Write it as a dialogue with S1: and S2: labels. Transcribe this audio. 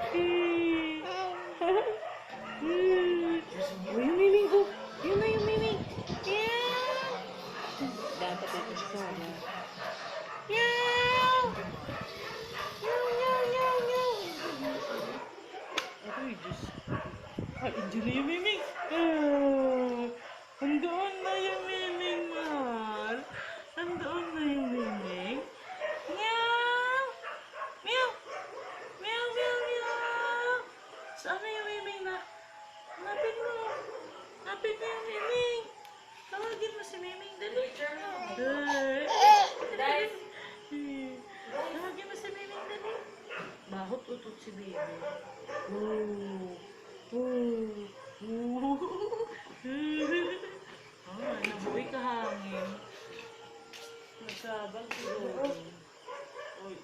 S1: Oh, yung miming ko. Yun na yung miming. Meow. Dapat ito sana. Meow. Meow, meow, meow, meow. Aray, Diyos. Ay, hindi na yung miming. Andoon na yung miming, mahal. Andoon na yung miming. Meow. Meow. Meow, meow, meow. Saan na yung miming na? Lapit mo. Lapit na yung miming. Tawagin mo si miming. Dali. Dali. Tawagin mo si miming. Dali. Bahot utot si baby. Oh. Oh. Oh. Ah, nabuhay ka hangin. Nasabag siguro. Uy.